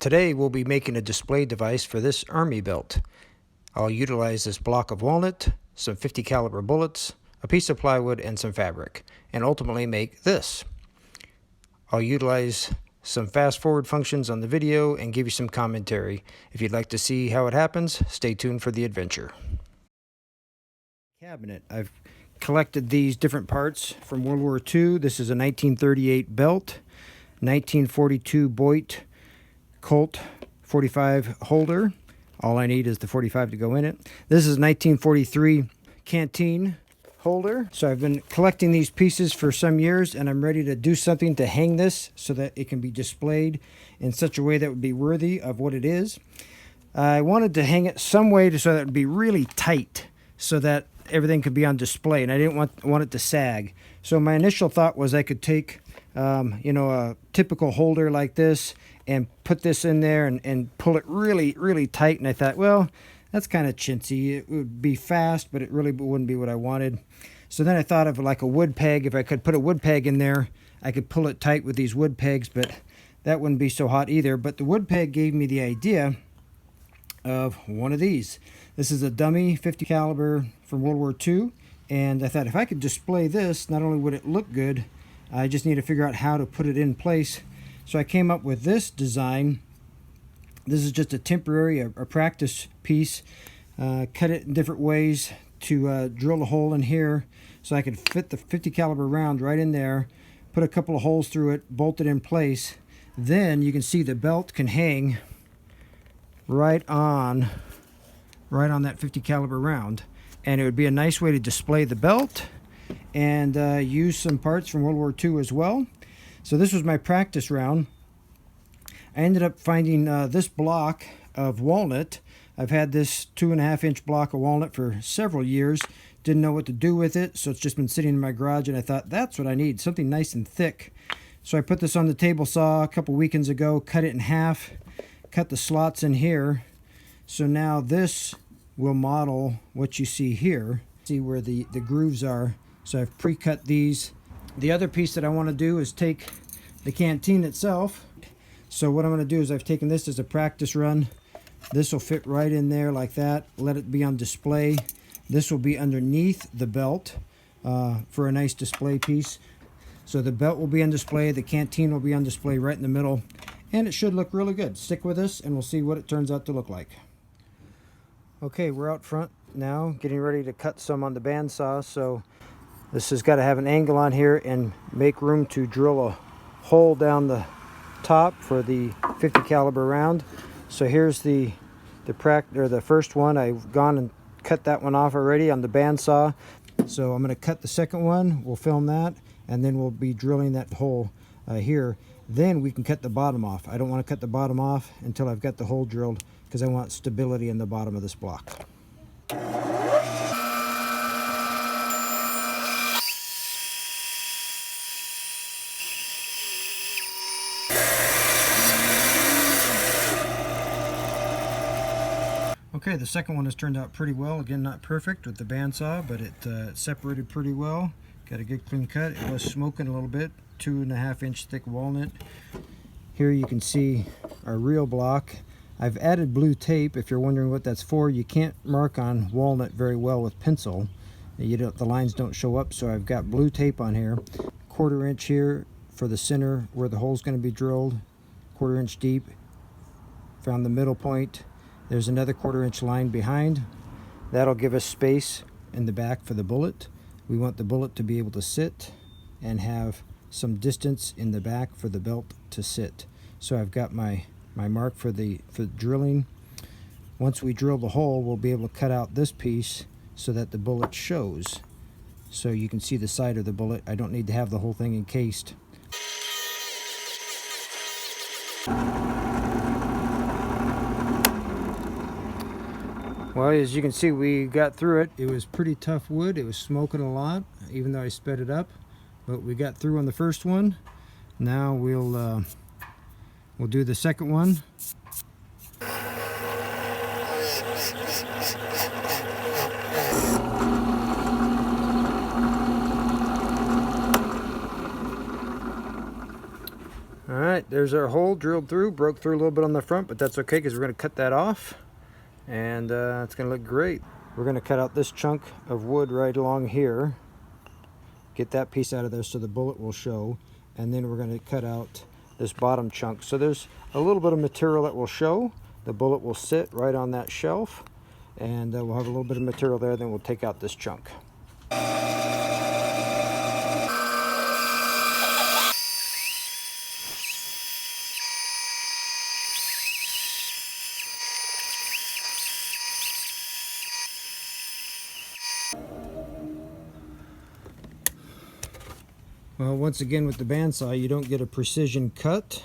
Today we'll be making a display device for this army belt. I'll utilize this block of walnut, some 50 caliber bullets, a piece of plywood, and some fabric, and ultimately make this. I'll utilize some fast forward functions on the video and give you some commentary. If you'd like to see how it happens, stay tuned for the adventure. Cabinet. I've collected these different parts from World War II. This is a 1938 belt, 1942 Boit Colt 45 holder. All I need is the 45 to go in it. This is 1943 canteen holder. So I've been collecting these pieces for some years, and I'm ready to do something to hang this so that it can be displayed in such a way that would be worthy of what it is. I wanted to hang it some way so that it would be really tight so that everything could be on display, and I didn't want it to sag. So my initial thought was I could take a typical holder like this and put this in there and pull it really tight. And I thought, well, that's kind of chintzy. It would be fast, but it really wouldn't be what I wanted. So then I thought of like a wood peg. If I could put a wood peg in there, I could pull it tight with these wood pegs, but that wouldn't be so hot either. But the wood peg gave me the idea of one of these. This is a dummy 50 caliber from World War II, and I thought if I could display this, not only would it look good, I just need to figure out how to put it in place. So I came up with this design. This is just a temporary, a practice piece. Cut it in different ways to drill a hole in here so I could fit the 50 caliber round right in there, put a couple of holes through it, bolt it in place. Then you can see the belt can hang right on that 50 caliber round, and it would be a nice way to display the belt and use some parts from World War II as well. So this was my practice round. I ended up finding this block of walnut. I've had this 2.5 inch block of walnut for several years. Didn't know what to do with it, so it's just been sitting in my garage, and I thought that's what I need, something nice and thick. So I put this on the table saw a couple weekends ago, cut it in half, cut the slots in here. So now this will model what you see here. See where the grooves are. So I've pre-cut these. The other piece that I want to do is take the canteen itself. So what I'm going to do is I've taken this as a practice run. This will fit right in there like that. Let it be on display. This will be underneath the belt for a nice display piece. So the belt will be on display. The canteen will be on display right in the middle. And it should look really good. Stick with us and we'll see what it turns out to look like. Okay, we're out front now, getting ready to cut some on the bandsaw. So this has got to have an angle on here and make room to drill a hole down the top for the 50 caliber round. So here's the first one. I've gone and cut that one off already on the bandsaw. So I'm going to cut the second one. We'll film that, and then we'll be drilling that hole here. Then we can cut the bottom off. I don't want to cut the bottom off until I've got the hole drilled, because I want stability in the bottom of this block. Okay, the second one has turned out pretty well. Again, not perfect with the bandsaw, but it separated pretty well. Got a good clean cut. It was smoking a little bit. 2.5 inch thick walnut. Here you can see our real block. I've added blue tape. If you're wondering what that's for, you can't mark on walnut very well with pencil. The lines don't show up, so I've got blue tape on here. 1/4 inch here for the center where the hole's going to be drilled. 1/4 inch deep. Found the middle point. There's another 1/4 inch line behind. That'll give us space in the back for the bullet. We want the bullet to be able to sit and have some distance in the back for the belt to sit. So I've got my mark for drilling. Once we drill the hole, we'll be able to cut out this piece so that the bullet shows. So you can see the side of the bullet. I don't need to have the whole thing encased. Well, as you can see, we got through it. It was pretty tough wood. It was smoking a lot, even though I sped it up. But we got through on the first one. Now we'll do the second one. All right, there's our hole drilled through, broke through a little bit on the front, but that's okay because we're going to cut that off, and it's going to look great. We're going to cut out this chunk of wood right along here, get that piece out of there so the bullet will show, and then we're going to cut out this bottom chunk. So there's a little bit of material that will show. The bullet will sit right on that shelf, and we'll have a little bit of material there, then we'll take out this chunk. Well, once again with the bandsaw, you don't get a precision cut,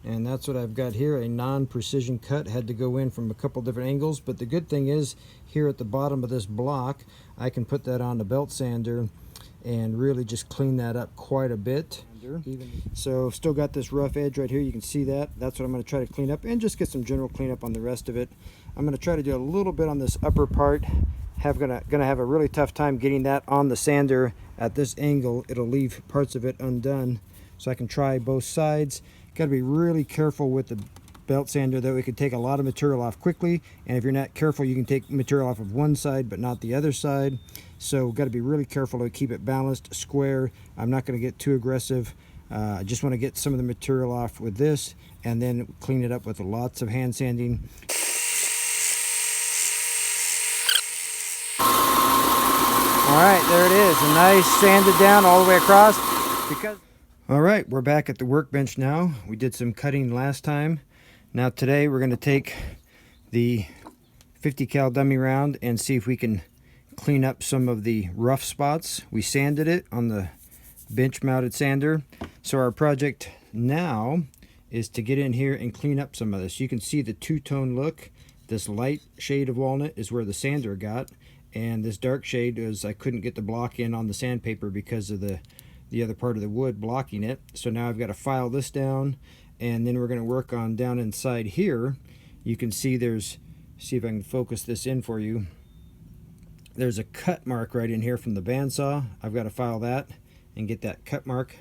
and that's what I've got here, a non-precision cut. Had to go in from a couple different angles, but the good thing is here at the bottom of this block, I can put that on the belt sander and really just clean that up quite a bit. So still got this rough edge right here, you can see that. That's what I'm going to try to clean up and just get some general cleanup on the rest of it. I'm going to try to do a little bit on this upper part. Gonna have a really tough time getting that on the sander at this angle. It'll leave parts of it undone, so I can try both sides. Got to be really careful with the belt sander, though. It could take a lot of material off quickly, and if you're not careful, you can take material off of one side but not the other side. So got to be really careful to keep it balanced, square. I'm not going to get too aggressive. I just want to get some of the material off with this and then clean it up with lots of hand sanding. All right, there it is, a nice sanded down all the way across. All right, we're back at the workbench now. We did some cutting last time. Now today we're going to take the 50 cal dummy round and see if we can clean up some of the rough spots. We sanded it on the bench mounted sander. So our project now is to get in here and clean up some of this. You can see the two-tone look. This light shade of walnut is where the sander got, and this dark shade is I couldn't get the block in on the sandpaper because of the other part of the wood blocking it. So now I've got to file this down, and then we're going to work on down inside here. You can see see if I can focus this in for you. There's a cut mark right in here from the bandsaw. I've got to file that and get that cut mark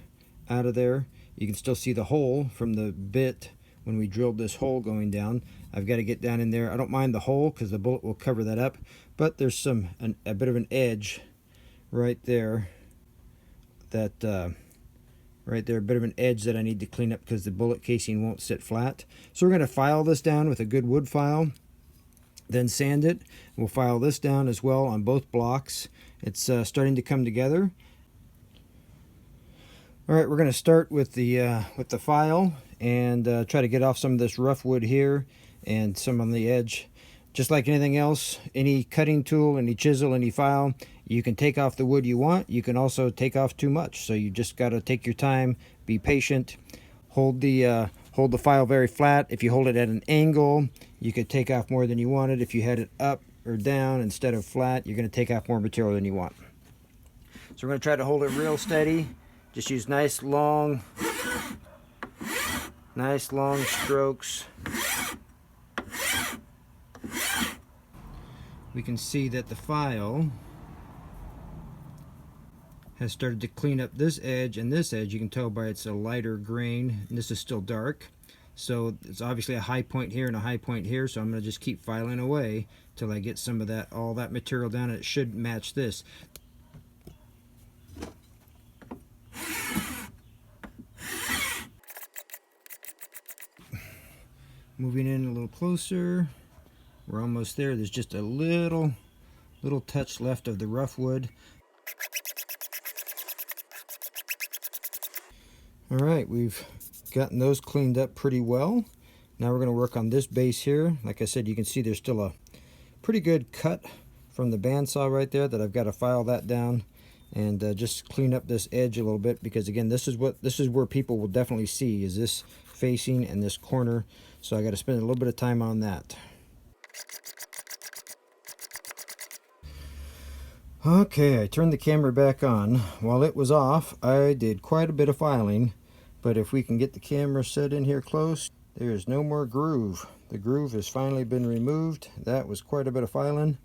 out of there. You can still see the hole from the bit when we drilled this hole going down. I've got to get down in there. I don't mind the hole because the bullet will cover that up, but there's a bit of an edge right there right there, a bit of an edge that I need to clean up because the bullet casing won't sit flat. So we're going to file this down with a good wood file, then sand it. We'll file this down as well on both blocks. It's starting to come together. All right, we're going to start with the file and try to get off some of this rough wood here and some on the edge. Just like anything else, any cutting tool, any chisel, any file, you can take off the wood you want. You can also take off too much. So you just got to take your time, be patient, hold the file very flat. If you hold it at an angle, you could take off more than you wanted. If you had it up or down instead of flat, you're going to take off more material than you want. So we're going to try to hold it real steady. Just use nice long strokes. We can see that the file has started to clean up this edge and this edge. You can tell by it's a lighter grain, and this is still dark. So it's obviously a high point here and a high point here, so I'm going to just keep filing away till I get some of that, all that material down, and it should match this. Moving in a little closer. We're almost there. There's just a little touch left of the rough wood. All right, we've gotten those cleaned up pretty well. Now we're going to work on this base here. Like I said, you can see there's still a pretty good cut from the bandsaw right there that I've got to file that down and just clean up this edge a little bit, because again, this is where people will definitely see is this facing and this corner. So I got to spend a little bit of time on that. Okay, I turned the camera back on. While it was off, I did quite a bit of filing, but if we can get the camera set in here close, there is no more groove. The groove has finally been removed. That was quite a bit of filing.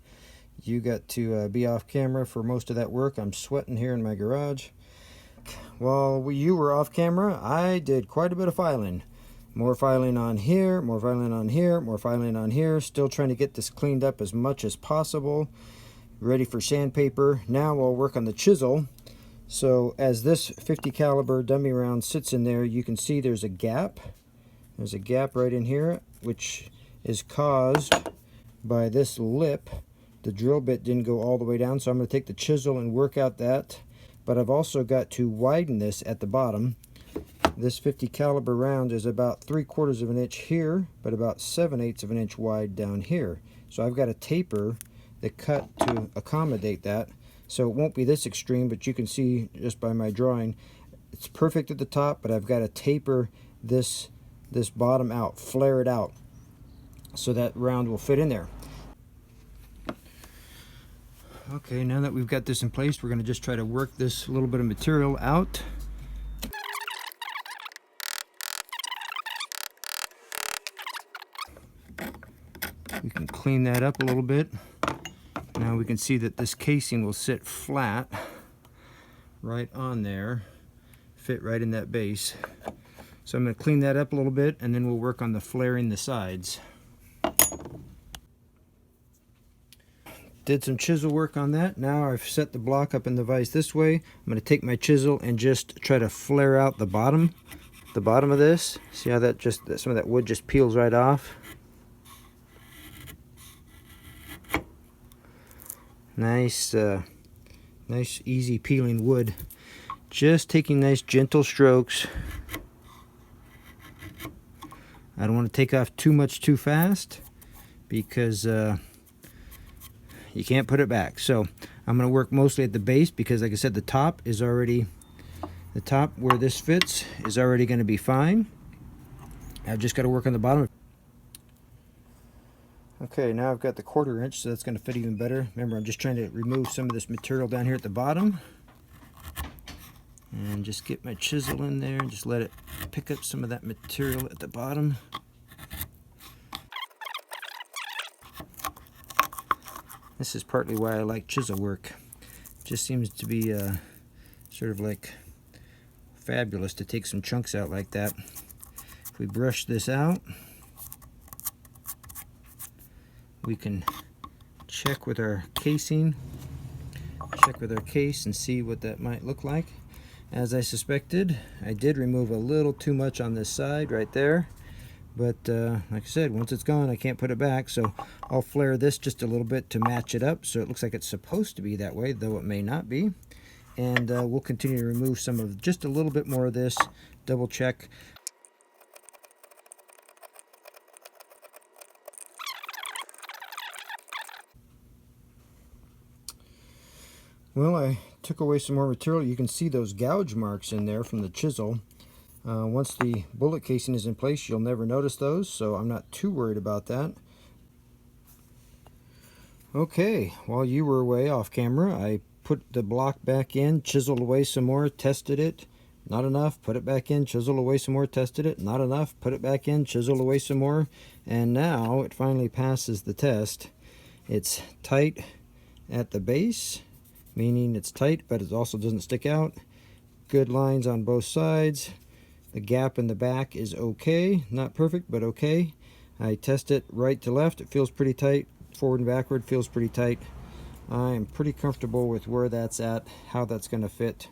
You got to be off camera for most of that work. I'm sweating here in my garage. back. While you were off camera, I did quite a bit of filing. More filing on here, more filing on here, more filing on here. Still trying to get this cleaned up as much as possible. Ready for sandpaper. Now we'll work on the chisel. So as this 50 caliber dummy round sits in there, you can see there's a gap. There's a gap right in here, which is caused by this lip. The drill bit didn't go all the way down, so I'm going to take the chisel and work out that. But I've also got to widen this at the bottom. This 50 caliber round is about 3/4 of an inch here, but about 7/8 of an inch wide down here. So I've got to taper the cut to accommodate that. So it won't be this extreme, but you can see just by my drawing, it's perfect at the top, but I've got to taper this bottom out, flare it out, so that round will fit in there. Okay, now that we've got this in place, we're going to just try to work this little bit of material out. We can clean that up a little bit. Now we can see that this casing will sit flat right on there, fit right in that base. So I'm going to clean that up a little bit, and then we'll work on the flaring the sides. Did some chisel work on that. Now I've set the block up in the vise this way. I'm going to take my chisel and just try to flare out the bottom of this. See how that some of that wood just peels right off. Nice, nice easy peeling wood. Just taking nice gentle strokes. I don't want to take off too much too fast, because you can't put it back. So I'm going to work mostly at the base, because like I said, the top where this fits is already going to be fine. I've just got to work on the bottom. Okay, now I've got the 1/4 inch, so that's going to fit even better. Remember, I'm just trying to remove some of this material down here at the bottom. And just get my chisel in there and just let it pick up some of that material at the bottom. This is partly why I like chisel work. It just seems to be sort of like fabulous to take some chunks out like that. If we brush this out, we can check with our casing, check with our case and see what that might look like. As I suspected, I did remove a little too much on this side right there. But like I said, once it's gone, I can't put it back. So I'll flare this just a little bit to match it up, so it looks like it's supposed to be that way, though it may not be. And we'll continue to remove some of just a little bit more of this, double check. Well, I took away some more material. You can see those gouge marks in there from the chisel. Once the bullet casing is in place, you'll never notice those, so I'm not too worried about that. Okay, while you were away off camera, I put the block back in, chiseled away some more, tested it. Not enough, put it back in, chisel away some more, tested it. Not enough, put it back in, chisel away some more. And now it finally passes the test. It's tight at the base, meaning it's tight, but it also doesn't stick out. Good lines on both sides. The gap in the back is okay, not perfect, but okay. I test it right to left, it feels pretty tight. Forward and backward feels pretty tight. I am pretty comfortable with where that's at, how that's going to fit.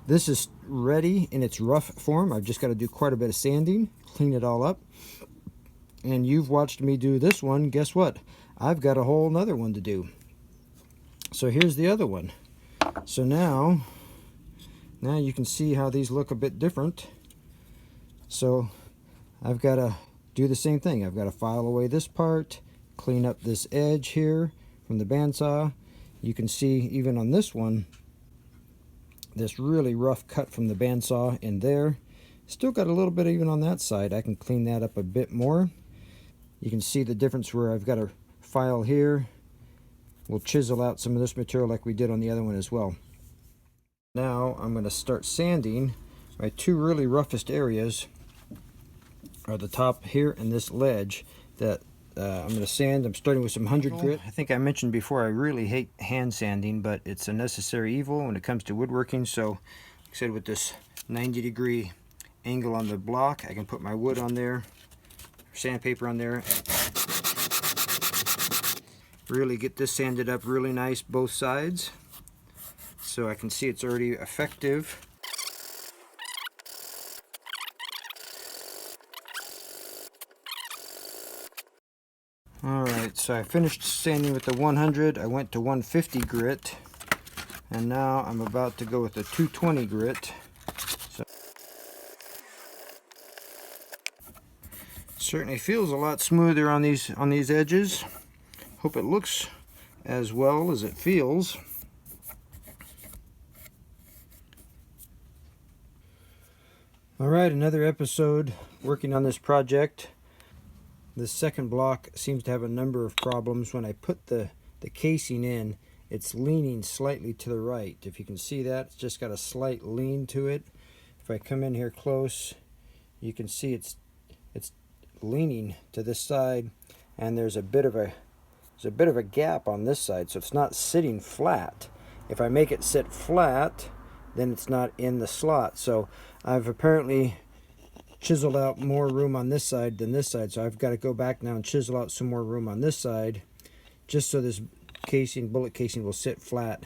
This is ready in its rough form. I've just got to do quite a bit of sanding, clean it all up. And you've watched me do this one. Guess what? I've got a whole nother one to do. So here's the other one. So now you can see how these look a bit different. So I've got to do the same thing. I've got to file away this part, clean up this edge here from the bandsaw. You can see even on this one, this really rough cut from the bandsaw in there. Still got a little bit even on that side. I can clean that up a bit more. You can see the difference where I've got a file here. We'll chisel out some of this material like we did on the other one as well. Now I'm going to start sanding. My two really roughest areas are the top here and this ledge that I'm going to sand. I'm starting with some 100 grit. I think I mentioned before I really hate hand sanding, but it's a necessary evil when it comes to woodworking. So like I I said, with this 90-degree angle on the block, I can put my wood on there, sandpaper on there, really get this sanded up really nice both sides, so I can see it's already effective. Alright, so I finished sanding with the 100. I went to 150 grit, and now I'm about to go with the 220 grit. So certainly feels a lot smoother on these edges. Hope it looks as well as it feels. Alright, another episode working on this project. This second block seems to have a number of problems. When I put the casing in, it's leaning slightly to the right. If you can see that, it's just got a slight lean to it. If I come in here close, you can see it's leaning to this side, and there's a bit of a gap on this side, so it's not sitting flat. If I make it sit flat, then it's not in the slot. So I've apparently chiseled out more room on this side than this side, so I've got to go back now and chisel out some more room on this side, just so this casing, bullet casing, will sit flat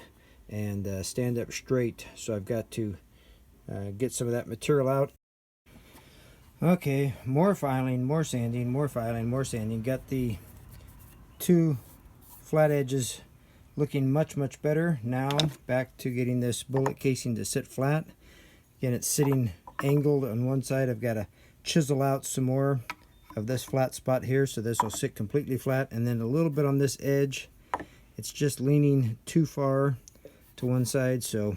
and stand up straight. So I've got to get some of that material out. Okay, more filing, more sanding, more filing, more sanding. Got the two flat edges looking much better. Now back to getting this bullet casing to sit flat. Again, it's sitting angled on one side. I've got to chisel out some more of this flat spot here, so this will sit completely flat, and then a little bit on this edge. It's just leaning too far to one side, so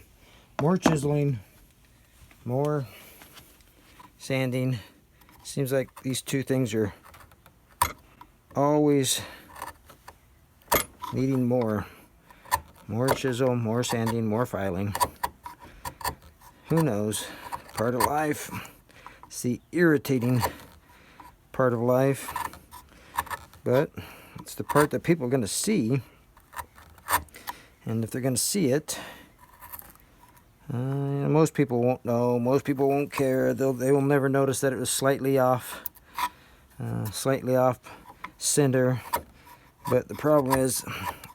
more chiseling, more sanding. Seems like these two things are always needing more chisel, more sanding, more filing. Who knows? Part of life. It's the irritating part of life, but it's the part that people are going to see, and if they're going to see it, most people won't know, most people won't care. They will never notice that it was slightly off center. But the problem is,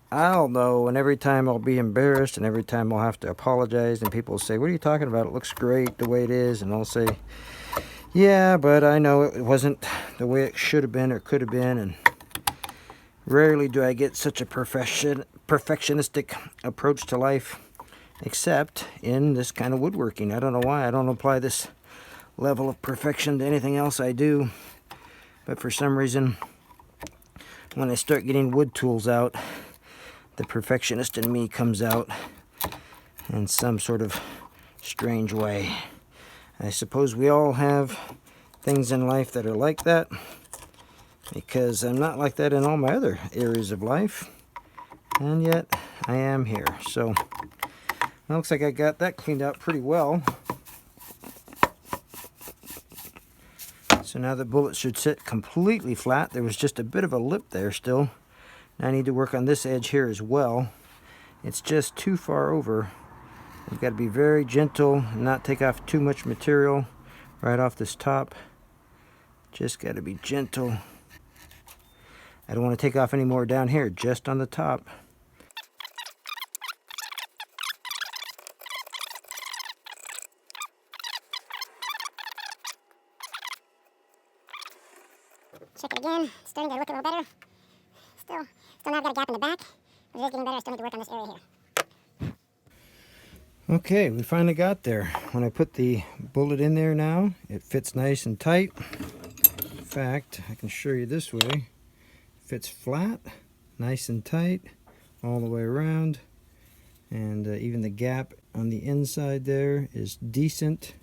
I'll know, and every time I'll be embarrassed, and every time I'll have to apologize, and people will say, "What are you talking about? It looks great the way it is." And I'll say, "Yeah, but I know it wasn't the way it should have been or could have been." And rarely do I get such a perfectionistic approach to life, except in this kind of woodworking. I don't know why I don't apply this level of perfection to anything else I do, but for some reason, when I start getting wood tools out, the perfectionist in me comes out in some sort of strange way. I suppose we all have things in life that are like that, because I'm not like that in all my other areas of life, and yet I am here. So it looks like I got that cleaned out pretty well. So now the bullet should sit completely flat. There was just a bit of a lip there still. Now I need to work on this edge here as well. It's just too far over. I've got to be very gentle and not take off too much material right off this top. Just got to be gentle. I don't want to take off any more down here, just on the top. Check it again. It's starting to look a little better. Still now I've got a gap in the back, but it is getting better. I still need to work on this area here. Okay, we finally got there. When I put the bullet in there now, it fits nice and tight. In fact, I can show you this way. It fits flat, nice and tight, all the way around. And even the gap on the inside there is decent.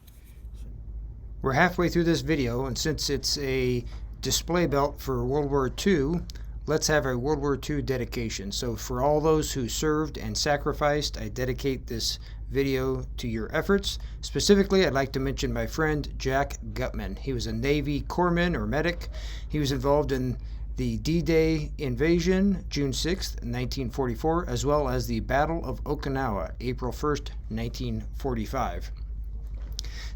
We're halfway through this video, and since it's a display belt for World War II, let's have a World War II dedication. So for all those who served and sacrificed, I dedicate this video to your efforts. Specifically, I'd like to mention my friend Jack Gutman. He was a Navy corpsman or medic. He was involved in the D-Day invasion, June 6th, 1944, as well as the Battle of Okinawa, April 1st, 1945.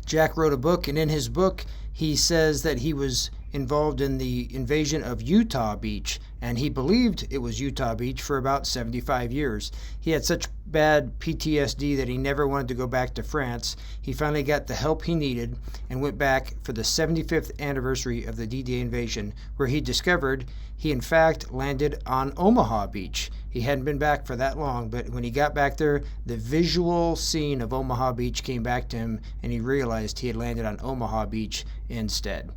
Jack wrote a book, and in his book, he says that he was involved in the invasion of Utah Beach, and he believed it was Utah Beach for about 75 years. He had such bad PTSD that he never wanted to go back to France. He finally got the help he needed and went back for the 75th anniversary of the D-Day invasion, where he discovered he in fact landed on Omaha Beach. He hadn't been back for that long, but when he got back there, the visual scene of Omaha Beach came back to him, and he realized he had landed on Omaha Beach instead.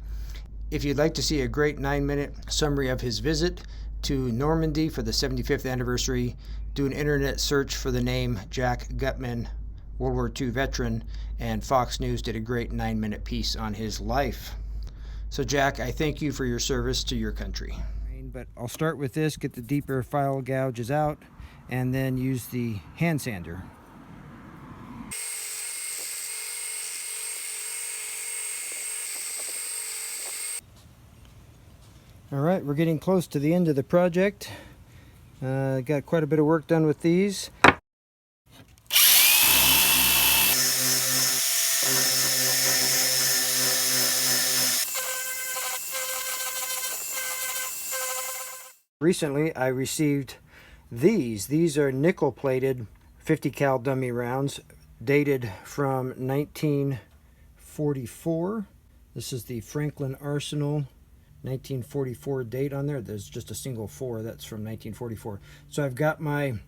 If you'd like to see a great 9-minute summary of his visit to Normandy for the 75th anniversary, do an internet search for the name Jack Gutman, World War II veteran, and Fox News did a great 9-minute piece on his life. So Jack, I thank you for your service to your country. But I'll start with this, get the deeper file gouges out, and then use the hand sander. Alright, we're getting close to the end of the project. Got quite a bit of work done with these. Recently I received these. These are nickel plated 50 cal dummy rounds dated from 1944. This is the Franklin Arsenal 1944 date on there. There's just a single 4. That's from 1944. So I've got my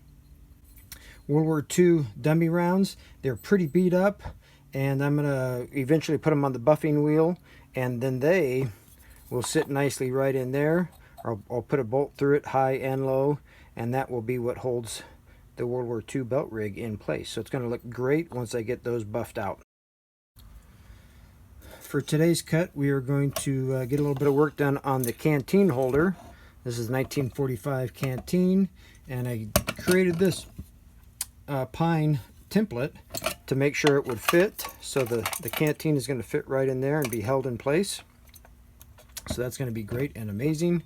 World War II dummy rounds. They're pretty beat up, and I'm going to eventually put them on the buffing wheel, and then they will sit nicely right in there. I'll put a bolt through it, high and low, and that will be what holds the World War II belt rig in place. So it's going to look great once I get those buffed out. For today's cut, we are going to get a little bit of work done on the canteen holder. This is 1945 canteen, and I created this pine template to make sure it would fit. So the canteen is going to fit right in there and be held in place. So that's going to be great and amazing.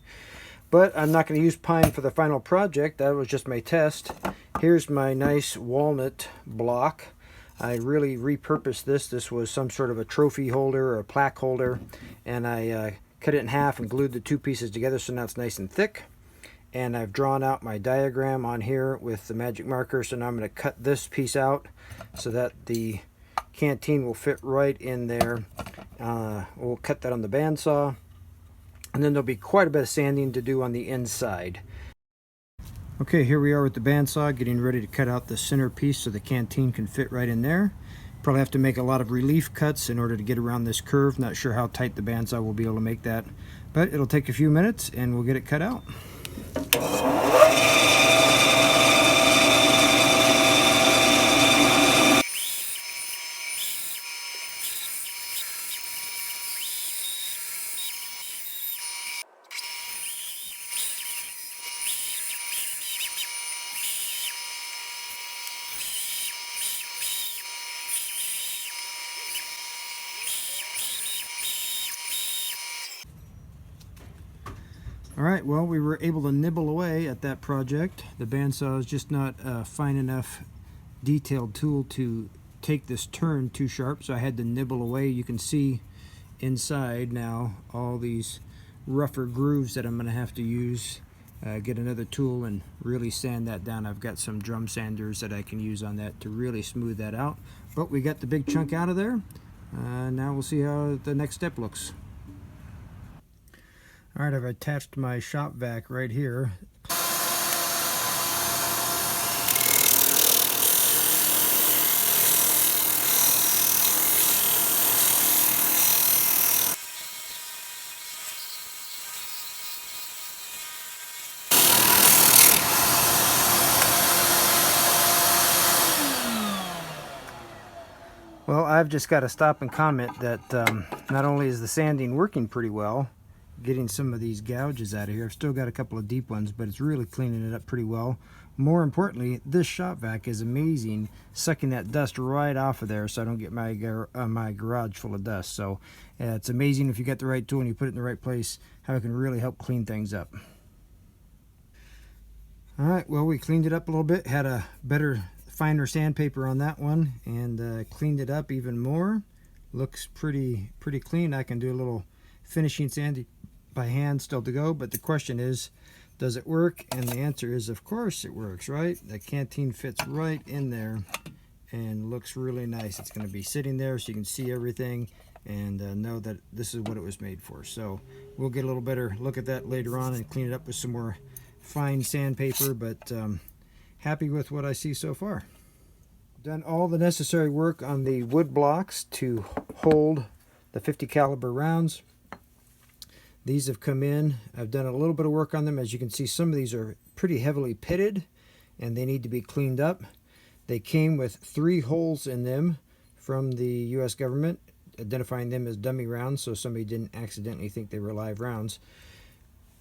But I'm not going to use pine for the final project. That was just my test. Here's my nice walnut block. I really repurposed this. This was some sort of a trophy holder or a plaque holder, and I cut it in half and glued the two pieces together so now it's nice and thick. And I've drawn out my diagram on here with the magic marker, so now I'm going to cut this piece out so that the canteen will fit right in there. We'll cut that on the bandsaw, and then there'll be quite a bit of sanding to do on the inside. Okay, here we are with the bandsaw getting ready to cut out the center piece so the canteen can fit right in there. Probably have to make a lot of relief cuts in order to get around this curve. Not sure how tight the bandsaw will be able to make that, but it'll take a few minutes and we'll get it cut out. Alright, well, we were able to nibble away at that project. The bandsaw is just not a fine enough detailed tool to take this turn too sharp, so I had to nibble away. You can see inside now all these rougher grooves that I'm going to have to use. Get another tool and really sand that down. I've got some drum sanders that I can use on that to really smooth that out. But we got the big chunk out of there. Now we'll see how the next step looks. Alright, I've attached my shop vac right here. Well, I've just got to stop and comment that not only is the sanding working pretty well, getting some of these gouges out of here. I've still got a couple of deep ones, but it's really cleaning it up pretty well. More importantly, this shop vac is amazing, sucking that dust right off of there so I don't get my garage full of dust. So it's amazing if you get the right tool and you put it in the right place, how it can really help clean things up. Alright, well, we cleaned it up a little bit, had a better, finer sandpaper on that one, and cleaned it up even more. looks pretty clean. I can do a little finishing sanding by hand still to go, but the question is, does it work? And the answer is, of course it works, right? The canteen fits right in there and looks really nice. It's going to be sitting there so you can see everything and know that this is what it was made for. So we'll get a little better look at that later on and clean it up with some more fine sandpaper, but happy with what I see so far. Done all the necessary work on the wood blocks to hold the 50 caliber rounds. These have come in. I've done a little bit of work on them. As you can see, some of these are pretty heavily pitted and they need to be cleaned up. They came with 3 holes in them from the US government, identifying them as dummy rounds so somebody didn't accidentally think they were live rounds.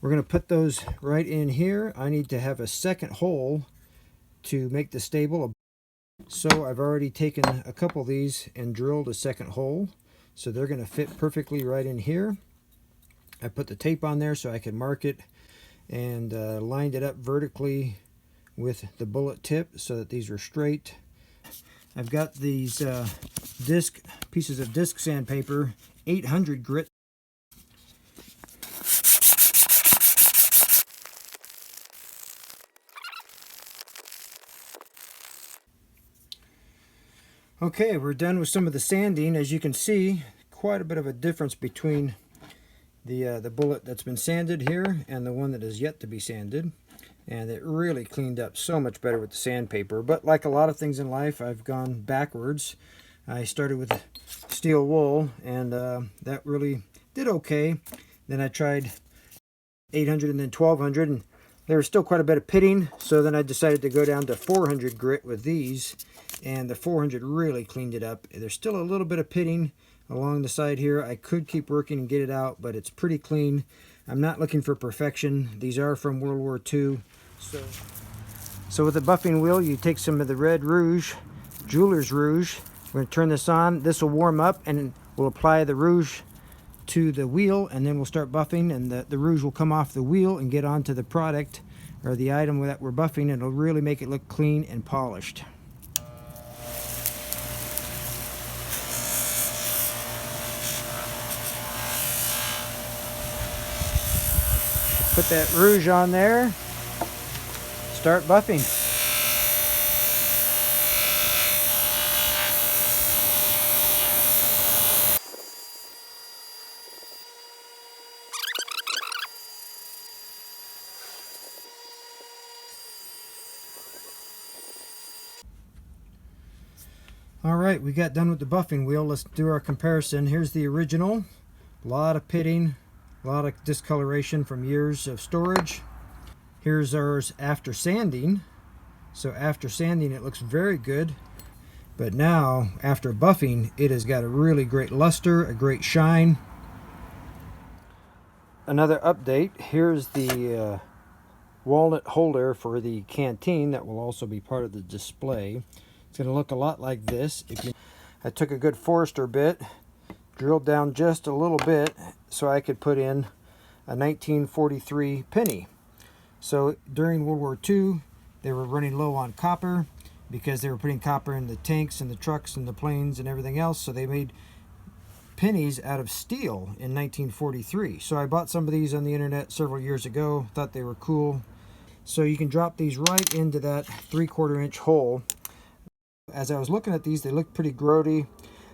We're going to put those right in here. I need to have a second hole to make the stable. So I've already taken a couple of these and drilled a second hole. So they're going to fit perfectly right in here. I put the tape on there so I can mark it and lined it up vertically with the bullet tip so that these are straight. I've got these pieces of disc sandpaper, 800 grit. Okay, we're done with some of the sanding. As you can see, quite a bit of a difference between the bullet that's been sanded here and the one that is yet to be sanded, and it really cleaned up so much better with the sandpaper. But like a lot of things in life, I've gone backwards. I started with steel wool and that really did okay. Then I tried 800 and then 1200, and there was still quite a bit of pitting, so then I decided to go down to 400 grit with these, and the 400 really cleaned it up. There's still a little bit of pitting along the side here. I could keep working and get it out, but it's pretty clean. I'm not looking for perfection. These are from World War II. So with the buffing wheel, you take some of the red rouge, jeweler's rouge. We're going to turn this on. This will warm up and we'll apply the rouge to the wheel, and then we'll start buffing, and the rouge will come off the wheel and get onto the product or the item that we're buffing, and it'll really make it look clean and polished. Put that rouge on there, start buffing. All right, we got done with the buffing wheel. Let's do our comparison. Here's the original. A lot of pitting, a lot of discoloration from years of storage. Here's ours after sanding. So after sanding, it looks very good. But now, after buffing, it has got a really great luster, a great shine. Another update. Here's the walnut holder for the canteen that will also be part of the display. It's going to look a lot like this. I took a good Forester bit, drilled down just a little bit so I could put in a 1943 penny. So during World War II, they were running low on copper because they were putting copper in the tanks and the trucks and the planes and everything else. So they made pennies out of steel in 1943. So I bought some of these on the internet several years ago, thought they were cool. So you can drop these right into that 3/4 inch hole. As I was looking at these, they looked pretty grody.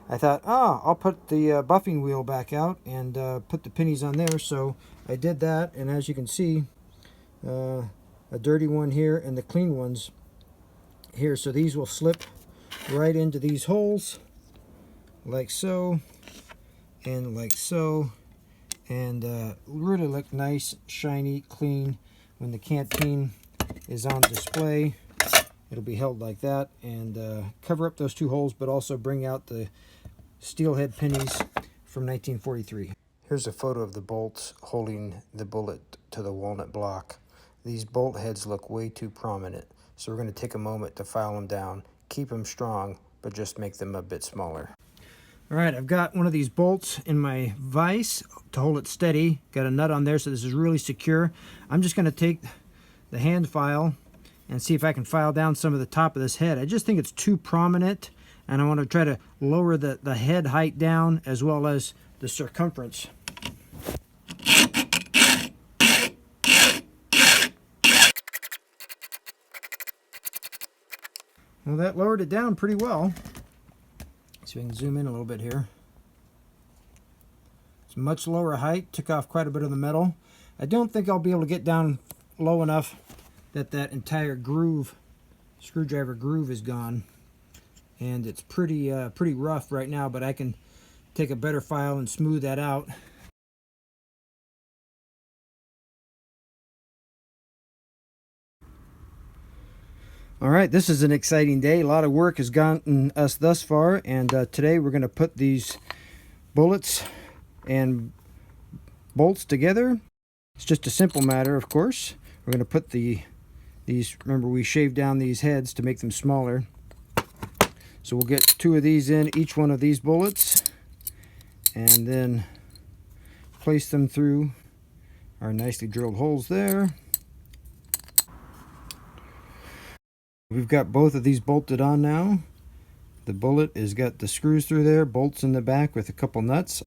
I thought, I'll put the buffing wheel back out and put the pennies on there. So I did that, and as you can see, a dirty one here and the clean ones here. So these will slip right into these holes, like so, and like so, and really look nice, shiny, clean. When the canteen is on display, it'll be held like that, and cover up those 2 holes, but also bring out the steelhead pennies from 1943. Here's a photo of the bolts holding the bullet to the walnut block. These bolt heads look way too prominent, so we're going to take a moment to file them down, keep them strong, but just make them a bit smaller. All right, I've got one of these bolts in my vise to hold it steady. Got a nut on there, so this is really secure. I'm just going to take the hand file and see if I can file down some of the top of this head. I just think it's too prominent. and I want to try to lower the head height down as well as the circumference. Well, that lowered it down pretty well. So we can zoom in a little bit here. It's much lower height, took off quite a bit of the metal. I don't think I'll be able to get down low enough that that entire groove, screwdriver groove, is gone. And it's pretty rough right now, but I can take a better file and smooth that out. All right, this is an exciting day. A lot of work has gotten us thus far, and today we're going to put these bullets and bolts together. It's just a simple matter, of course. We're going to put these, remember we shaved down these heads to make them smaller. So we'll get 2 of these in each one of these bullets, and then place them through our nicely drilled holes there. We've got both of these bolted on now. The bullet has got the screws through there, bolts in the back with a couple nuts.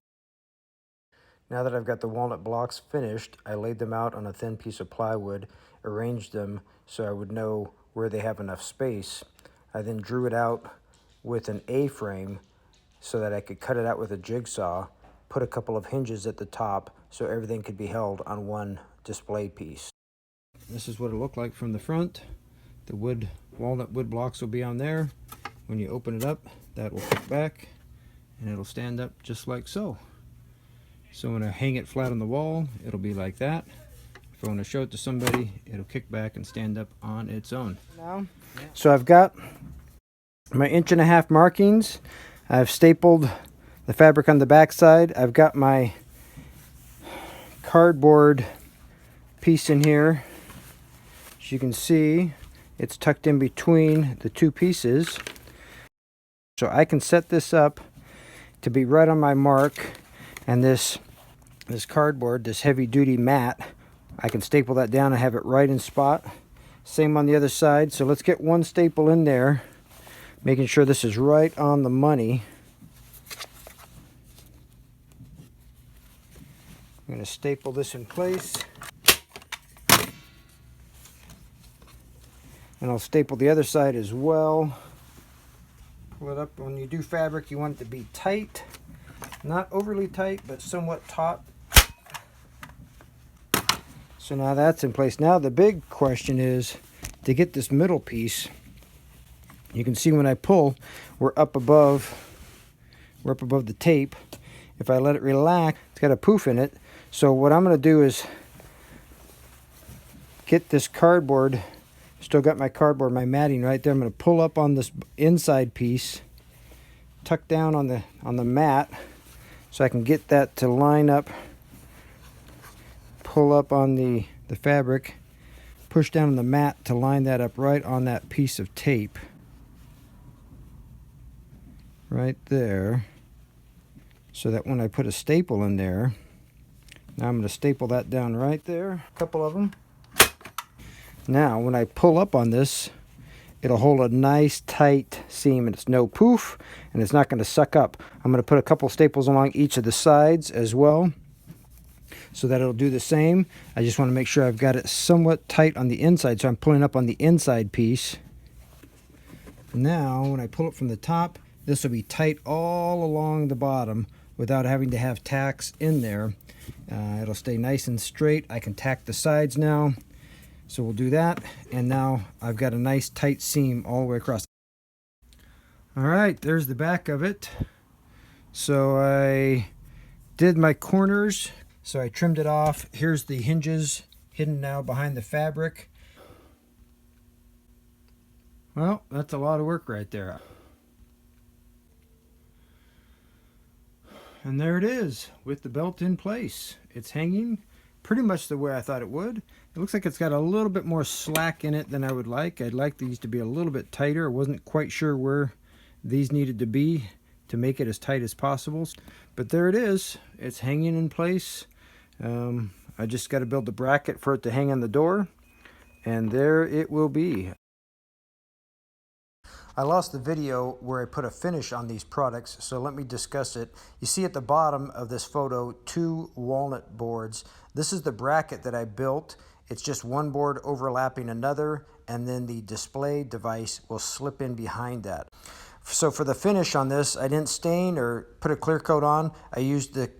Now that I've got the walnut blocks finished, I laid them out on a thin piece of plywood, arranged them so I would know where they have enough space. I then drew it out with an A-frame so that I could cut it out with a jigsaw, put a couple of hinges at the top so everything could be held on one display piece. This is what it looked like from the front. The walnut wood blocks will be on there. When you open it up, that will kick back and it'll stand up just like so. So when I hang it flat on the wall, it'll be like that. If I want to show it to somebody, it'll kick back and stand up on its own. So I've got my 1.5" markings. I've stapled the fabric on the back side. I've got my cardboard piece in here. As you can see, it's tucked in between the 2 pieces. So I can set this up to be right on my mark, and this cardboard, this heavy duty mat, I can staple that down and have it right in spot. Same on the other side. So let's get 1 staple in there, making sure this is right on the money. I'm going to staple this in place. And I'll staple the other side as well. Pull it up. When you do fabric, you want it to be tight. Not overly tight, but somewhat taut. So now that's in place. Now the big question is to get this middle piece. You can see when I pull, we're up above the tape. If I let it relax, it's got a poof in it. So what I'm going to do is get this cardboard. Still got my cardboard, my matting right there. I'm going to pull up on this inside piece, tuck down on the mat, so I can get that to line up. Pull up on the fabric, push down on the mat to line that up right on that piece of tape. Right there. So that when I put a staple in there, now I'm going to staple that down right there, a couple of them. Now, when I pull up on this, it'll hold a nice tight seam, and it's no poof, and it's not going to suck up. I'm going to put a couple staples along each of the sides as well, so that it'll do the same. I just want to make sure I've got it somewhat tight on the inside, so I'm pulling up on the inside piece. Now, when I pull it from the top, this will be tight all along the bottom without having to have tacks in there. It'll stay nice and straight. I can tack the sides now. So we'll do that, and now I've got a nice tight seam all the way across. All right, there's the back of it. So I did my corners, so I trimmed it off. Here's the hinges hidden now behind the fabric. Well, that's a lot of work right there. And there it is, with the belt in place. It's hanging pretty much the way I thought it would. It looks like it's got a little bit more slack in it than I would like. I'd like these to be a little bit tighter. I wasn't quite sure where these needed to be to make it as tight as possible. But there it is. It's hanging in place. I just got to build the bracket for it to hang on the door. And there it will be. I lost the video where I put a finish on these products, so let me discuss it. You see at the bottom of this photo 2 walnut boards. This is the bracket that I built. It's just one board overlapping another, and then the display device will slip in behind that. So for the finish on this, I didn't stain or put a clear coat on. I used the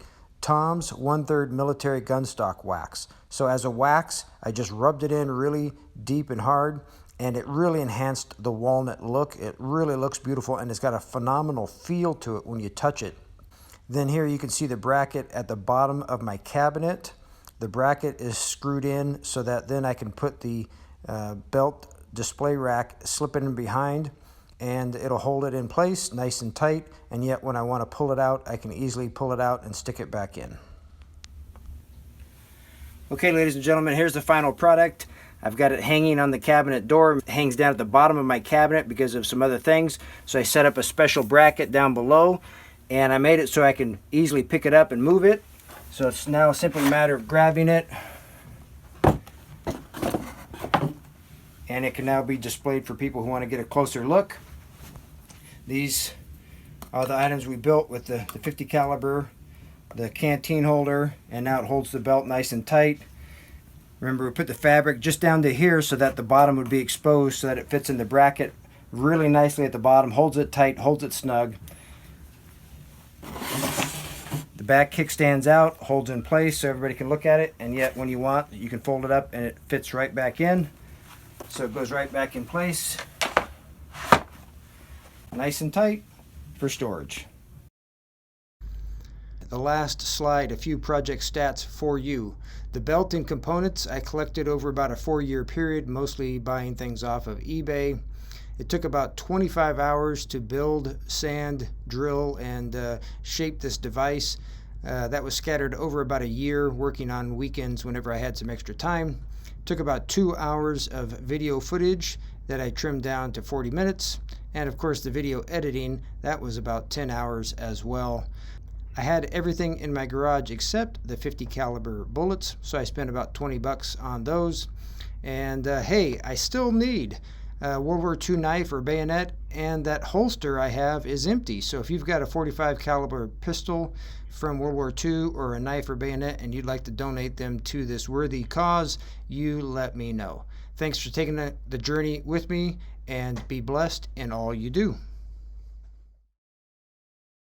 Tom's 1/3 military gunstock wax. So as a wax, I just rubbed it in really deep and hard, and it really enhanced the walnut look. It really looks beautiful, and it's got a phenomenal feel to it when you touch it. Then here you can see the bracket at the bottom of my cabinet. The bracket is screwed in so that then I can put the belt display rack, slip it in behind, and it'll hold it in place nice and tight, and yet when I want to pull it out, I can easily pull it out and stick it back in. Okay, ladies and gentlemen, here's the final product. I've got it hanging on the cabinet door. It hangs down at the bottom of my cabinet because of some other things. So I set up a special bracket down below, and I made it so I can easily pick it up and move it. So it's now simply a matter of grabbing it, and it can now be displayed for people who want to get a closer look. These are the items we built with the 50 caliber, the canteen holder, and now it holds the belt nice and tight. Remember, we put the fabric just down to here so that the bottom would be exposed so that it fits in the bracket really nicely at the bottom, holds it tight, holds it snug. The back kickstands out, holds in place so everybody can look at it, and yet when you want, you can fold it up and it fits right back in. So it goes right back in place, nice and tight for storage. The last slide, a few project stats for you. The belt and components I collected over about a 4-year period, mostly buying things off of eBay. It took about 25 hours to build, sand, drill, and shape this device. That was scattered over about a year, working on weekends whenever I had some extra time. It took about 2 hours of video footage that I trimmed down to 40 minutes. And of course the video editing, that was about 10 hours as well. I had everything in my garage except the 50 caliber bullets, so I spent about 20 bucks on those. And hey, I still need a World War II knife or bayonet, and that holster I have is empty. So if you've got a 45 caliber pistol from World War II or a knife or bayonet and you'd like to donate them to this worthy cause, you let me know. Thanks for taking the journey with me, and be blessed in all you do.